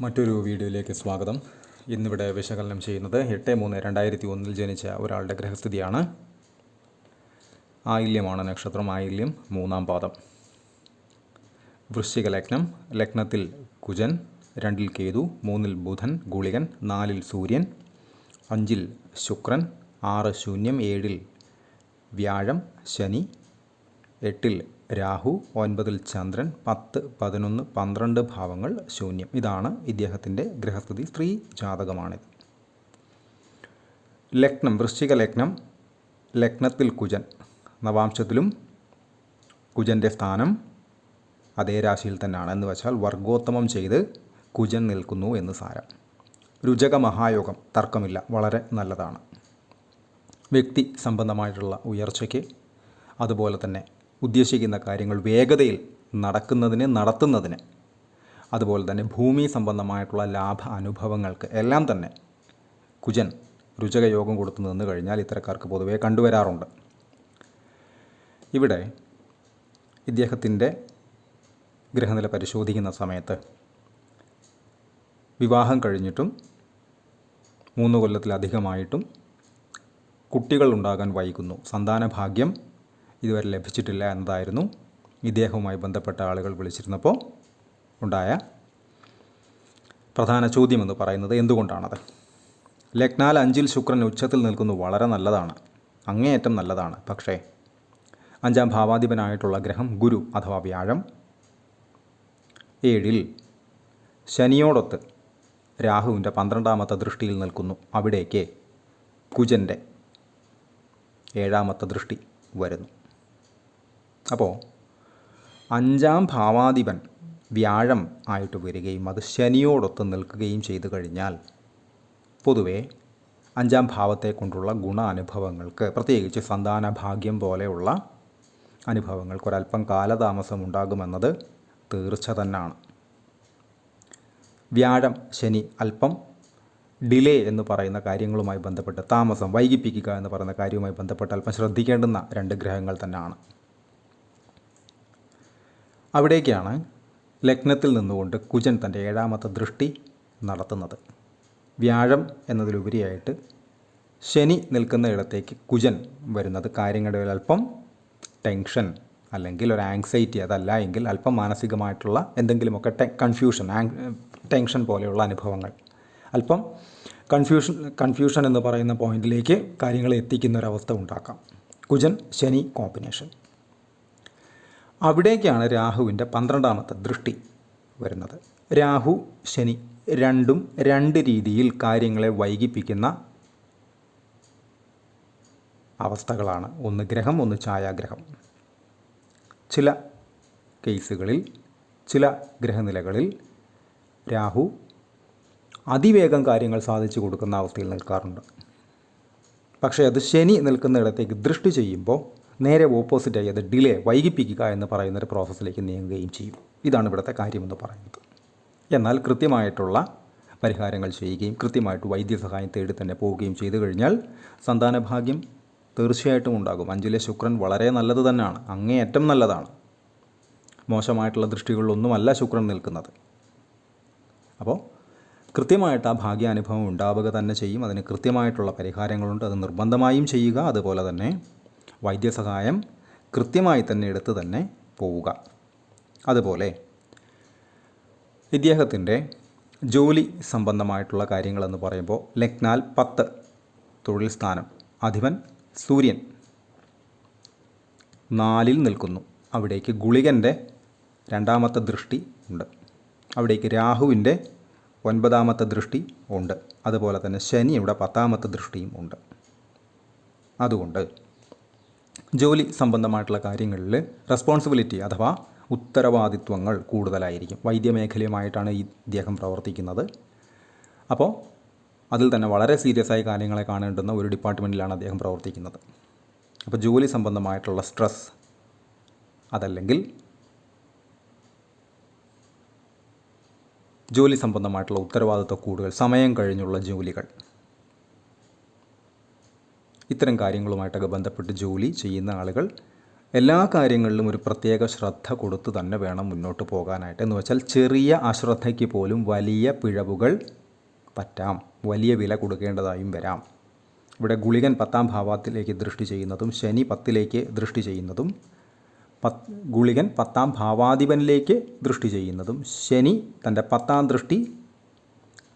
മറ്റൊരു വീഡിയോയിലേക്ക് സ്വാഗതം. ഇന്നിവിടെ വിശകലനം ചെയ്യുന്നത് 8-3-2001 ജനിച്ച ഒരാളുടെ ഗ്രഹസ്ഥിതിയാണ്. ആയില്യമാണ് നക്ഷത്രം. ആയില്യം 3-ാം പാദം. വൃശ്ചിക ലഗ്നം. ലഗ്നത്തിൽ കുജൻ, 2-ൽ കേതു, 3-ൽ ബുധൻ ഗുളികൻ, 4-ൽ സൂര്യൻ, 5-ൽ ശുക്രൻ, 6 ശൂന്യം, 7-ൽ വ്യാഴം ശനി, 8-ൽ രാഹു, 9-ൽ ചന്ദ്രൻ, 10, 11, 12 ഭാവങ്ങൾ ശൂന്യം. ഇതാണ് ഇദ്ദേഹത്തിൻ്റെ ഗ്രഹസ്ഥിതി. സ്ത്രീ ജാതകമാണിത്. ലഗ്നം വൃശ്ചിക ലഗ്നം. ലഗ്നത്തിൽ കുജൻ, നവാംശത്തിലും കുജൻ്റെ സ്ഥാനം അതേ രാശിയിൽ തന്നെയാണ്. എന്ന് വെച്ചാൽ വർഗോത്തമം ചെയ്ത് കുജൻ നിൽക്കുന്നു എന്ന് സാരം. രുചക മഹായോഗം, തർക്കമില്ല, വളരെ നല്ലതാണ്. വ്യക്തി സംബന്ധമായിട്ടുള്ള ഉയർച്ചയ്ക്ക്, അതുപോലെ തന്നെ ഉദ്ദേശിക്കുന്ന കാര്യങ്ങൾ വേഗതയിൽ നടത്തുന്നതിന്, അതുപോലെ തന്നെ ഭൂമി സംബന്ധമായിട്ടുള്ള ലാഭ അനുഭവങ്ങൾക്ക് എല്ലാം തന്നെ കുജൻ രുചകയോഗം കൊടുത്തു നിന്ന് കഴിഞ്ഞാൽ ഇത്തരക്കാർക്ക് പൊതുവെ കണ്ടുവരാറുണ്ട്. ഇവിടെ ഇദ്ദേഹത്തിൻ്റെ ഗ്രഹനില പരിശോധിക്കുന്ന സമയത്ത് വിവാഹം കഴിഞ്ഞിട്ടും 3 കൊല്ലത്തിലധികമായിട്ടും കുട്ടികൾ ഉണ്ടാകാൻ വൈകുന്നു. സന്താനഭാഗ്യം ഇതുവരെ ലഭിച്ചിട്ടില്ല എന്നതായിരുന്നു ഇദ്ദേഹവുമായി ബന്ധപ്പെട്ട ആളുകൾ വിളിച്ചിരുന്നപ്പോൾ ഉണ്ടായ പ്രധാന ചോദ്യമെന്ന് പറയുന്നത്. എന്തുകൊണ്ടാണത്? ലഗ്നാൽ 5-ൽ ശുക്രൻ ഉച്ചത്തിൽ നിൽക്കുന്നു. വളരെ നല്ലതാണ്, അങ്ങേയറ്റം നല്ലതാണ്. പക്ഷേ 5-ാം ഭാവാധിപനായിട്ടുള്ള ഗ്രഹം ഗുരു അഥവാ വ്യാഴം 7-ൽ ശനിയോടൊത്ത് രാഹുവിൻ്റെ 12-ാമത്തെ ദൃഷ്ടിയിൽ നിൽക്കുന്നു. അവിടേക്ക് കുജൻ്റെ 7-ാമത്തെ ദൃഷ്ടി വരുന്നു. അപ്പോൾ 5-ാം ഭാവാധിപൻ വ്യാഴം ആയിട്ട് വരികയും അത് ശനിയോടൊത്ത് നിൽക്കുകയും ചെയ്തു കഴിഞ്ഞാൽ പൊതുവേ 5-ാം ഭാവത്തെ കൊണ്ടുള്ള ഗുണാനുഭവങ്ങൾക്ക്, പ്രത്യേകിച്ച് സന്താനഭാഗ്യം പോലെയുള്ള അനുഭവങ്ങൾക്ക് ഒരല്പം കാലതാമസം ഉണ്ടാകുമെന്നത് തീർച്ച തന്നെയാണ്. വ്യാഴം ശനി അല്പം ഡിലേ എന്ന് പറയുന്ന കാര്യങ്ങളുമായി ബന്ധപ്പെട്ട്, താമസം വൈകിപ്പിക്കുക എന്ന് പറയുന്ന കാര്യവുമായി ബന്ധപ്പെട്ട് അല്പം ശ്രദ്ധിക്കേണ്ടുന്ന 2 ഗ്രഹങ്ങൾ തന്നെയാണ്. അവിടേക്കാണ് ലഗ്നത്തിൽ നിന്നുകൊണ്ട് കുജൻ തൻ്റെ 7-ാമത്തെ ദൃഷ്ടി നടത്തുന്നത്. വ്യാഴം എന്നതിലുപരിയായിട്ട് ശനി നിൽക്കുന്ന ഇടത്തേക്ക് കുജൻ വരുന്നത് കാര്യങ്ങളുടെ അല്പം ടെൻഷൻ അല്ലെങ്കിൽ ഒരു ആങ്സൈറ്റി, അതല്ല എങ്കിൽ അല്പം മാനസികമായിട്ടുള്ള എന്തെങ്കിലുമൊക്കെ ടെൻഷൻ പോലെയുള്ള അനുഭവങ്ങൾ, അല്പം കൺഫ്യൂഷൻ എന്ന് പറയുന്ന പോയിന്റിലേക്ക് കാര്യങ്ങളെ എത്തിക്കുന്ന ഒരവസ്ഥ ഉണ്ടാക്കാം. കുജൻ ശനി കോമ്പിനേഷൻ. അവിടേക്കാണ് രാഹുവിൻ്റെ 12-ാമത്തെ ദൃഷ്ടി വരുന്നത്. രാഹു ശനി രണ്ടും 2 രീതിയിൽ കാര്യങ്ങളെ വൈകിപ്പിക്കുന്ന അവസ്ഥകളാണ്. ഒന്ന് ഗ്രഹം, ഒന്ന് ഛായാഗ്രഹം. ചില കേസുകളിൽ, ചില ഗ്രഹനിലകളിൽ രാഹു അതിവേഗം കാര്യങ്ങൾ സാധിച്ചു കൊടുക്കുന്ന അവസ്ഥയിൽ നിൽക്കാറുണ്ട്. പക്ഷേ അത് ശനി നിൽക്കുന്ന ഇടത്തേക്ക് ദൃഷ്ടി ചെയ്യുമ്പോൾ നേരെ ഓപ്പോസിറ്റായി അത് ഡിലേ, വൈകിപ്പിക്കുക എന്ന് പറയുന്നൊരു പ്രോസസ്സിലേക്ക് നീങ്ങുകയും ചെയ്യും. ഇതാണ് ഇവിടുത്തെ കാര്യമെന്ന് പറയുന്നത്. എന്നാൽ കൃത്യമായിട്ടുള്ള പരിഹാരങ്ങൾ ചെയ്യുകയും കൃത്യമായിട്ട് വൈദ്യസഹായം തേടി തന്നെ പോവുകയും ചെയ്തു കഴിഞ്ഞാൽ സന്താനഭാഗ്യം തീർച്ചയായിട്ടും ഉണ്ടാകും. 5-ലെ ശുക്രൻ വളരെ നല്ലത് തന്നെയാണ്, അങ്ങേയറ്റം നല്ലതാണ്. മോശമായിട്ടുള്ള ദൃഷ്ടികളിലൊന്നുമല്ല ശുക്രൻ നിൽക്കുന്നത്. അപ്പോൾ കൃത്യമായിട്ട് ആ ഭാഗ്യാനുഭവം ഉണ്ടാവുക തന്നെ ചെയ്യും. അതിന് കൃത്യമായിട്ടുള്ള പരിഹാരങ്ങളുണ്ട്, അത് നിർബന്ധമായും ചെയ്യുക. അതുപോലെ തന്നെ വൈദ്യസഹായം കൃത്യമായി തന്നെ എടുത്ത് തന്നെ പോവുക. അതുപോലെ ഇദ്ദേഹത്തിൻ്റെ ജോലി സംബന്ധമായിട്ടുള്ള കാര്യങ്ങളെന്ന് പറയുമ്പോൾ ലഗ്നാൽ 10 തൊഴിൽ സ്ഥാനം, അധിപൻ സൂര്യൻ 4-ൽ നിൽക്കുന്നു. അവിടേക്ക് ഗുളികൻ്റെ 2-ാമത്തെ ദൃഷ്ടി ഉണ്ട്. അവിടേക്ക് രാഹുവിൻ്റെ 9-ാമത്തെ ദൃഷ്ടി ഉണ്ട്. അതുപോലെ തന്നെ ശനിയുടെ 10-ാമത്തെ ദൃഷ്ടിയും ഉണ്ട്. അതുകൊണ്ട് ജോലി സംബന്ധമായിട്ടുള്ള കാര്യങ്ങളിൽ റെസ്പോൺസിബിലിറ്റി അഥവാ ഉത്തരവാദിത്വങ്ങൾ കൂടുതലായിരിക്കും. വൈദ്യമേഖലയുമായിട്ടാണ് ഇദ്ദേഹം പ്രവർത്തിക്കുന്നത്. അപ്പോൾ അതിൽ തന്നെ വളരെ സീരിയസ് ആയ കാര്യങ്ങളെ കാണേണ്ടുന്ന ഒരു ഡിപ്പാർട്ട്മെൻറ്റിലാണ് അദ്ദേഹം പ്രവർത്തിക്കുന്നത്. അപ്പോൾ ജോലി സംബന്ധമായിട്ടുള്ള സ്ട്രെസ്, അതല്ലെങ്കിൽ ജോലി സംബന്ധമായിട്ടുള്ള ഉത്തരവാദിത്വ കൂടുതൽ, സമയം കഴിഞ്ഞുള്ള ജോലികൾ, ഇത്തരം കാര്യങ്ങളുമായിട്ടൊക്കെ ബന്ധപ്പെട്ട് ജോലി ചെയ്യുന്ന ആളുകൾ എല്ലാ കാര്യങ്ങളിലും ഒരു പ്രത്യേക ശ്രദ്ധ കൊടുത്ത് തന്നെ വേണം മുന്നോട്ട് പോകാനായിട്ട്. എന്ന് വെച്ചാൽ ചെറിയ അശ്രദ്ധയ്ക്ക് പോലും വലിയ പിഴവുകൾ പറ്റാം, വലിയ വില കൊടുക്കേണ്ടതായും വരാം. ഇവിടെ ഗുളികൻ 10-ാം ഭാവത്തിലേക്ക് ദൃഷ്ടി ചെയ്യുന്നതും ശനി 10ലേക്ക് ദൃഷ്ടി ചെയ്യുന്നതും, ഗുളികൻ 10-ാം ഭാവാധിപനിലേക്ക് ദൃഷ്ടി ചെയ്യുന്നതും, ശനി തൻ്റെ 10ാം ദൃഷ്ടി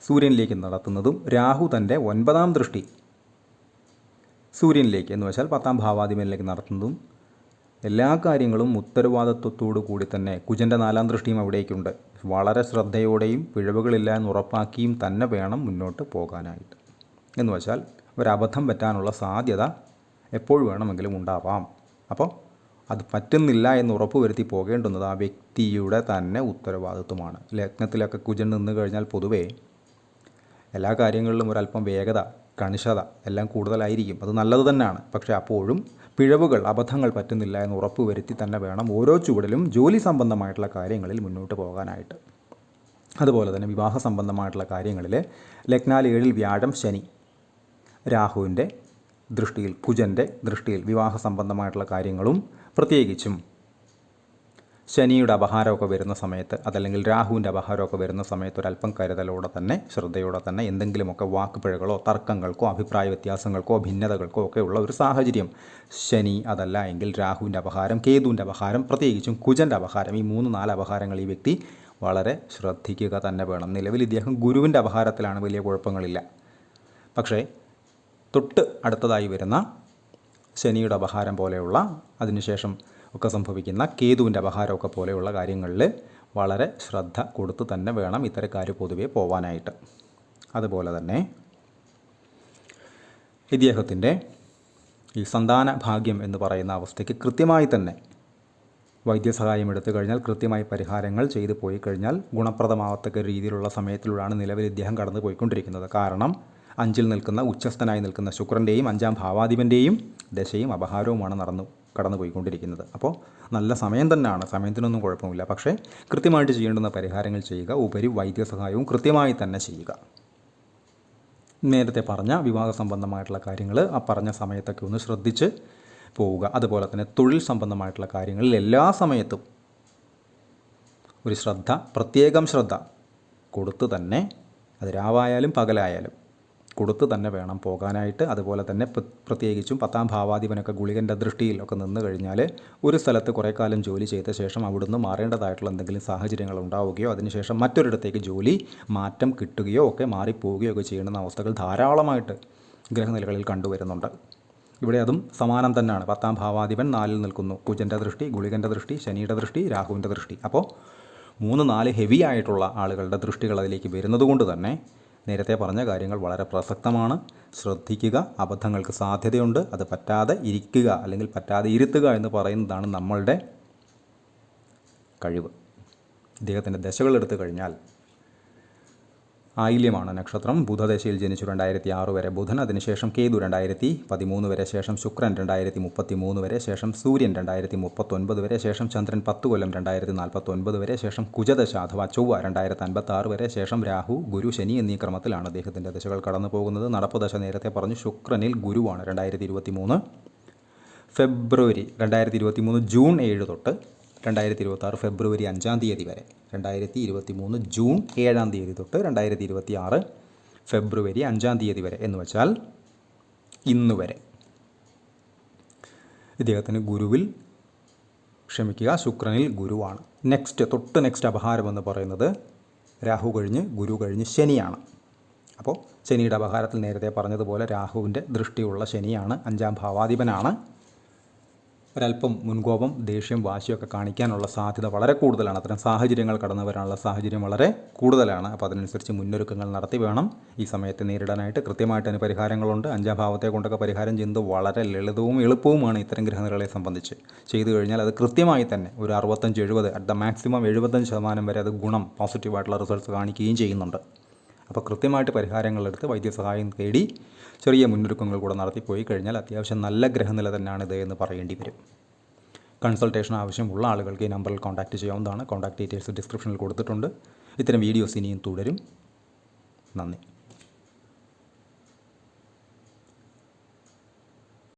സൂര്യനിലേക്ക് നടത്തുന്നതും, രാഹു തൻ്റെ 9ാം ദൃഷ്ടി സൂര്യനിലേക്ക് എന്ന് വെച്ചാൽ 10ാം ഭാവാധിപനിലേക്ക് നടത്തുന്നതും, എല്ലാ കാര്യങ്ങളും ഉത്തരവാദിത്വത്തോടു കൂടി തന്നെ, കുജൻ്റെ 4ാം ദൃഷ്ടിയും അവിടേക്കുണ്ട്, വളരെ ശ്രദ്ധയോടെയും പിഴവുകളില്ല എന്ന് ഉറപ്പാക്കിയും തന്നെ വേണം മുന്നോട്ട് പോകാനായിട്ട്. എന്ന് വെച്ചാൽ ഒരബദ്ധം പറ്റാനുള്ള സാധ്യത എപ്പോൾ വേണമെങ്കിലും ഉണ്ടാവാം. അപ്പോൾ അത് പറ്റുന്നില്ല എന്ന് ഉറപ്പ് വരുത്തി പോകേണ്ടുന്നത് ആ വ്യക്തിയുടെ തന്നെ ഉത്തരവാദിത്വമാണ്. ലഗ്നത്തിലൊക്കെ കുജൻ നിന്ന് കഴിഞ്ഞാൽ പൊതുവേ എല്ലാ കാര്യങ്ങളിലും ഒരല്പം വേഗത, കണിശത എല്ലാം കൂടുതലായിരിക്കും. അത് നല്ലത് തന്നെയാണ്. പക്ഷേ അപ്പോഴും പിഴവുകൾ, അബദ്ധങ്ങൾ പറ്റുന്നില്ല എന്ന് ഉറപ്പ് വരുത്തി തന്നെ വേണം ഓരോ ചുവടിലും ജോലി സംബന്ധമായിട്ടുള്ള കാര്യങ്ങളിൽ മുന്നോട്ട് പോകാനായിട്ട്. അതുപോലെ തന്നെ വിവാഹ സംബന്ധമായിട്ടുള്ള കാര്യങ്ങളിൽ ലഗ്നാൽ 7-ൽ വ്യാഴം, ശനി, രാഹുവിൻ്റെ ദൃഷ്ടിയിൽ, കുജൻ്റെ ദൃഷ്ടിയിൽ വിവാഹ സംബന്ധമായിട്ടുള്ള കാര്യങ്ങളും പ്രത്യേകിച്ചും ശനിയുടെ അപഹാരമൊക്കെ വരുന്ന സമയത്ത്, അതല്ലെങ്കിൽ രാഹുവിൻ്റെ അപഹാരമൊക്കെ വരുന്ന സമയത്ത് ഒരല്പം കരുതലോടെ തന്നെ, ശ്രദ്ധയോടെ തന്നെ എന്തെങ്കിലുമൊക്കെ വാക്കുപിഴകളോ തർക്കങ്ങൾക്കോ അഭിപ്രായ വ്യത്യാസങ്ങൾക്കോ ഭിന്നതകൾക്കോ ഒക്കെ ഉള്ള ഒരു സാഹചര്യം, ശനി അതല്ല എങ്കിൽ രാഹുവിൻ്റെ അപഹാരം, കേതുവിൻ്റെ അപഹാരം, പ്രത്യേകിച്ചും കുജൻ്റെ അപഹാരം, ഈ 3-4 അപഹാരങ്ങൾ ഈ വ്യക്തി വളരെ ശ്രദ്ധിക്കുക തന്നെ വേണം. നിലവിൽ ഇദ്ദേഹം ഗുരുവിൻ്റെ അപഹാരത്തിലാണ്, വലിയ കുഴപ്പങ്ങളില്ല. പക്ഷേ തൊട്ട് അടുത്തതായി വരുന്ന ശനിയുടെ അപഹാരം പോലെയുള്ള, അതിനുശേഷം ഒക്കെ സംഭവിക്കുന്ന കേതുവിൻ്റെ അപഹാരമൊക്കെ പോലെയുള്ള കാര്യങ്ങളിൽ വളരെ ശ്രദ്ധ കൊടുത്ത് തന്നെ വേണം ഇത്തരക്കാർ പൊതുവെ പോവാനായിട്ട്. അതുപോലെ തന്നെ ഇദ്ദേഹത്തിൻ്റെ ഈ സന്താന ഭാഗ്യം എന്ന് പറയുന്ന അവസ്ഥയ്ക്ക് കൃത്യമായി തന്നെ വൈദ്യസഹായം എടുത്തു കഴിഞ്ഞാൽ, കൃത്യമായി പരിഹാരങ്ങൾ ചെയ്തു പോയി കഴിഞ്ഞാൽ ഗുണപ്രദമാവത്തക്ക രീതിയിലുള്ള സമയത്തിലൂടെയാണ് നിലവിൽ ഇദ്ദേഹം കടന്നു പോയിക്കൊണ്ടിരിക്കുന്നത്. കാരണം 5-ൽ നിൽക്കുന്ന, ഉച്ചസ്ഥനായി നിൽക്കുന്ന ശുക്രൻ്റെയും 5-ാം ഭാവാധിപൻ്റെയും ദശയും അപഹാരവുമാണ് കടന്നു പോയിക്കൊണ്ടിരിക്കുന്നത്. അപ്പോൾ നല്ല സമയം തന്നെയാണ്, സമയത്തിനൊന്നും കുഴപ്പമില്ല. പക്ഷേ കൃത്യമായിട്ട് ചെയ്യേണ്ടുന്ന പരിഹാരങ്ങൾ ചെയ്യുക, ഉപരി വൈദ്യസഹായവും കൃത്യമായി തന്നെ ചെയ്യുക. നേരത്തെ പറഞ്ഞ വിവാഹ സംബന്ധമായിട്ടുള്ള കാര്യങ്ങൾ ആ പറഞ്ഞ സമയത്തൊക്കെ ഒന്ന് ശ്രദ്ധിച്ച് പോവുക. അതുപോലെ തന്നെ തൊഴിൽ സംബന്ധമായിട്ടുള്ള കാര്യങ്ങളിൽ എല്ലാ സമയത്തും ഒരു ശ്രദ്ധ, പ്രത്യേകം ശ്രദ്ധ കൊടുത്ത് തന്നെ, അത് രാവായാലും പകലായാലും കൊടുത്ത് തന്നെ വേണം പോകാനായിട്ട്. അതുപോലെ തന്നെ പ്രത്യേകിച്ചും 10-ാം ഭാവാധിപനൊക്കെ ഗുളികൻ്റെ ദൃഷ്ടിയിലൊക്കെ നിന്ന് കഴിഞ്ഞാൽ ഒരു സ്ഥലത്ത് കുറേ കാലം ജോലി ചെയ്ത ശേഷം അവിടുന്ന് മാറേണ്ടതായിട്ടുള്ള എന്തെങ്കിലും സാഹചര്യങ്ങൾ ഉണ്ടാവുകയോ അതിനുശേഷം മറ്റൊരിടത്തേക്ക് ജോലി മാറ്റം കിട്ടുകയോ ഒക്കെ മാറിപ്പോവുകയോ ഒക്കെ ചെയ്യുന്ന അവസ്ഥകൾ ധാരാളമായിട്ട് ഗ്രഹനിലകളിൽ കണ്ടുവരുന്നുണ്ട്. ഇവിടെ അതും സമാനം തന്നെയാണ്. 10-ാം ഭാവാധിപൻ 4-ൽ നിൽക്കുന്നു, കുജൻ്റെ ദൃഷ്ടി, ഗുളികൻ്റെ ദൃഷ്ടി, ശനിയുടെ ദൃഷ്ടി, രാഹുവിൻ്റെ ദൃഷ്ടി. അപ്പോൾ 3-4 ഹെവി ആയിട്ടുള്ള ആളുകളുടെ ദൃഷ്ടികൾ അതിലേക്ക് വരുന്നത് കൊണ്ട് തന്നെ നേരത്തെ പറഞ്ഞ കാര്യങ്ങൾ വളരെ പ്രസക്തമാണ്. ശ്രദ്ധിക്കുക, അബദ്ധങ്ങൾക്ക് സാധ്യതയുണ്ട്. അത് പറ്റാതെ ഇരിക്കുക അല്ലെങ്കിൽ പറ്റാതെ ഇരുത്തുക എന്ന് പറയുന്നതാണ് നമ്മളുടെ കഴിവ്. ഇദ്ദേഹത്തിൻ്റെ ദശകൾ എടുത്തു കഴിഞ്ഞാൽ ആയില്യമാണ് നക്ഷത്രം. ബുധദശയിൽ ജനിച്ചു 2006 വരെ ബുധൻ, അതിനുശേഷം കേതു 2013 വരെ, ശേഷം ശുക്രൻ 2033 വരെ, ശേഷം സൂര്യൻ 2039 വരെ, ശേഷം ചന്ദ്രൻ 10 കൊല്ലം 2049 വരെ, ശേഷം കുജദശ അഥവാ ചൊവ്വ 2056 വരെ, ശേഷം രാഹു, ഗുരു, ശനി എന്നീ ക്രമത്തിലാണ് അദ്ദേഹത്തിൻ്റെ ദശകൾ കടന്നു പോകുന്നത്. നടപ്പ് ദശ നേരത്തെ പറഞ്ഞു, ശുക്രനിൽ ഗുരുവാണ്. 2023 ഫെബ്രുവരി 2023 ജൂൺ 7 തൊട്ട് 2026 ഫെബ്രുവരി 5-ാം തീയതി വരെ, 2023 ജൂൺ 7-ാം തീയതി തൊട്ട് 2026 ഫെബ്രുവരി 5-ാം തീയതി വരെ എന്ന് വെച്ചാൽ ഇന്ന് വരെ ഇദ്ദേഹത്തിന് ശുക്രനിൽ ഗുരുവാണ്. തൊട്ട് നെക്സ്റ്റ് അപഹാരം എന്ന് പറയുന്നത് രാഹു കഴിഞ്ഞ് ഗുരു കഴിഞ്ഞ് ശനിയാണ്. അപ്പോൾ ശനിയുടെ അപഹാരത്തിൽ നേരത്തെ പറഞ്ഞതുപോലെ രാഹുവിൻ്റെ ദൃഷ്ടിയുള്ള ശനിയാണ്, 5-ാം ഭാവാധിപനാണ്. ഒരല്പം മുൻകോപം, ദേഷ്യം, വാശിയൊക്കെ കാണിക്കാനുള്ള സാധ്യത വളരെ കൂടുതലാണ്. അത്തരം സാഹചര്യങ്ങൾ കടന്നു വരാനുള്ള സാഹചര്യം വളരെ കൂടുതലാണ്. അപ്പോൾ അതിനനുസരിച്ച് മുന്നൊരുക്കങ്ങൾ നടത്തി വേണം ഈ സമയത്ത് നേരിടാനായിട്ട്. കൃത്യമായിട്ട് അതിന് പരിഹാരങ്ങളുണ്ട്. 5-ാം ഭാവത്തെ കൊണ്ടൊക്കെ പരിഹാരം ചെയ്യുന്നത് വളരെ ലളിതവും എളുപ്പവുമാണ്. ഇത്തരം ഗ്രഹനിലകളെ സംബന്ധിച്ച് ചെയ്തു കഴിഞ്ഞാൽ അത് കൃത്യമായി തന്നെ ഒരു 65-70 അറ്റ് ദ മാക്സിമം 75% വരെ അത് പോസിറ്റീവായിട്ടുള്ള റിസൾട്ട്സ് കാണിക്കുകയും ചെയ്യുന്നുണ്ട്. അപ്പോൾ കൃത്യമായിട്ട് പരിഹാരങ്ങളെടുത്ത് വൈദ്യസഹായം തേടി ചെറിയ മുന്നൊരുക്കങ്ങൾ കൂടെ നടത്തിപ്പോയി കഴിഞ്ഞാൽ അത്യാവശ്യം നല്ല ഗ്രഹനില തന്നെയാണിത് എന്ന് പറയേണ്ടി വരും. കൺസൾട്ടേഷൻ ആവശ്യമുള്ള ആളുകൾക്ക് ഈ നമ്പറിൽ കോൺടാക്റ്റ് ചെയ്യാവുന്നതാണ്. കോൺടാക്ട് ഡീറ്റെയിൽസ് ഡിസ്ക്രിപ്ഷനിൽ കൊടുത്തിട്ടുണ്ട്. ഇത്തരം വീഡിയോസ് ഇനിയും തുടരും. നന്ദി.